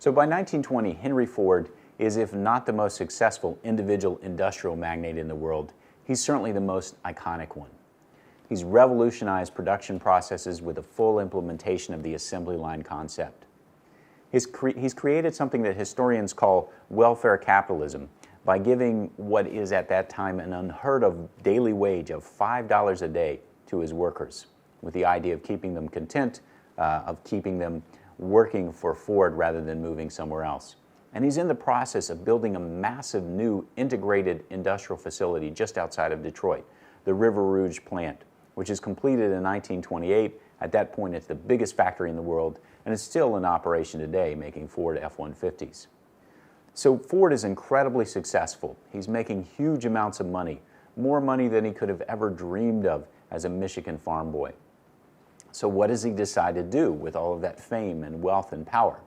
So by 1920, Henry Ford is, if not the most successful individual industrial magnate in the world, he's certainly the most iconic one. He's revolutionized production processes with a full implementation of the assembly line concept. He's created something that historians call welfare capitalism by giving what is at that time an unheard of daily wage of $5 a day to his workers, with the idea of keeping them content, of keeping them working for Ford rather than moving somewhere else. And he's in the process of building a massive new integrated industrial facility just outside of Detroit, the River Rouge plant, which is completed in 1928. At that point, it's the biggest factory in the world, and it's still in operation today, making Ford F-150s. So Ford is incredibly successful. He's making huge amounts of money, more money than he could have ever dreamed of as a Michigan farm boy. So what does he decide to do with all of that fame and wealth and power?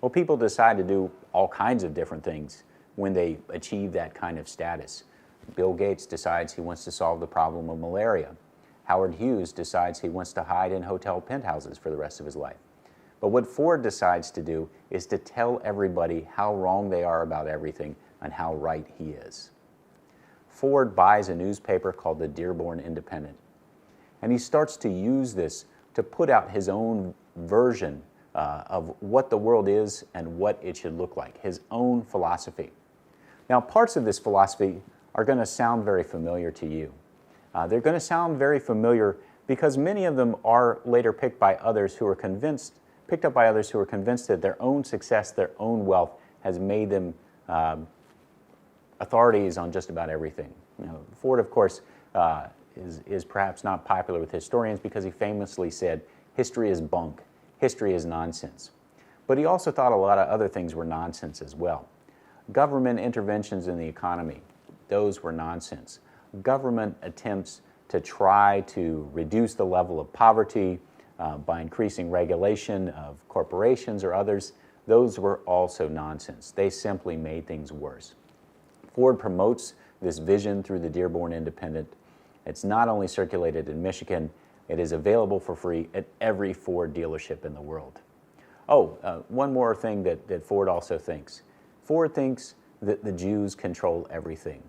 Well, people decide to do all kinds of different things when they achieve that kind of status. Bill Gates decides he wants to solve the problem of malaria. Howard Hughes decides he wants to hide in hotel penthouses for the rest of his life. But what Ford decides to do is to tell everybody how wrong they are about everything and how right he is. Ford buys a newspaper called the Dearborn Independent, and he starts to use this to put out his own version of what the world is and what it should look like, his own philosophy. Now, parts of this philosophy are going to sound very familiar to you. They're going to sound very familiar because many of them are later picked up by others who are convinced that their own success, their own wealth has made them authorities on just about everything. You know, Ford, of course, is perhaps not popular with historians because he famously said, "History is bunk. History is nonsense." But he also thought a lot of other things were nonsense as well. Government interventions in the economy, those were nonsense. Government attempts to try to reduce the level of poverty by increasing regulation of corporations or others, those were also nonsense. They simply made things worse. Ford promotes this vision through the Dearborn Independent. It's not only circulated in Michigan, it is available for free at every Ford dealership in the world. One more thing that Ford also thinks. Ford thinks that the Jews control everything.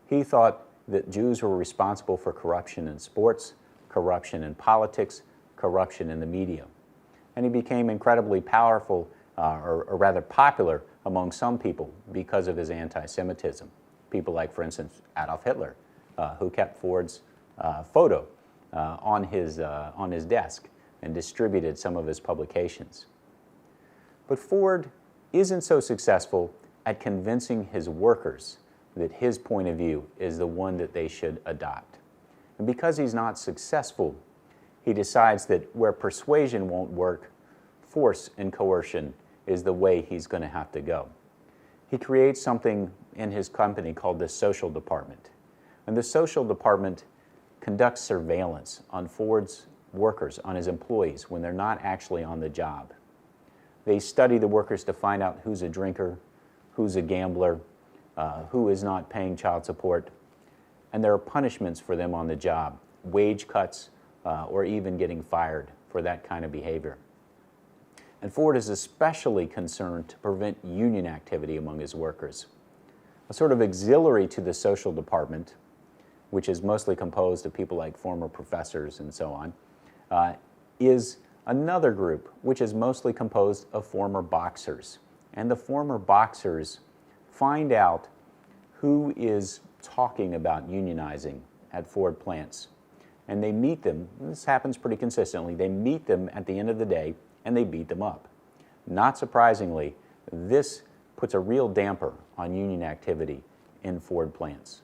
He thought that Jews were responsible for corruption in sports, corruption in politics, corruption in the media. And he became incredibly powerful, or rather popular, among some people because of his anti-Semitism. People like, for instance, Adolf Hitler, who kept Ford's photo on his desk and distributed some of his publications. But Ford isn't so successful at convincing his workers that his point of view is the one that they should adopt. And because he's not successful, he decides that where persuasion won't work, force and coercion is the way he's going to have to go. He creates something in his company called the Social Department. And the Social Department conducts surveillance on Ford's workers, on his employees, when they're not actually on the job. They study the workers to find out who's a drinker, who's a gambler, who is not paying child support, and there are punishments for them on the job, wage cuts, or even getting fired for that kind of behavior. And Ford is especially concerned to prevent union activity among his workers. A sort of auxiliary to the Social Department, which is mostly composed of people like former professors and so on, is another group which is mostly composed of former boxers. And the former boxers find out who is talking about unionizing at Ford plants. And they meet them, this happens pretty consistently, they meet them at the end of the day and they beat them up. Not surprisingly, this puts a real damper on union activity in Ford plants.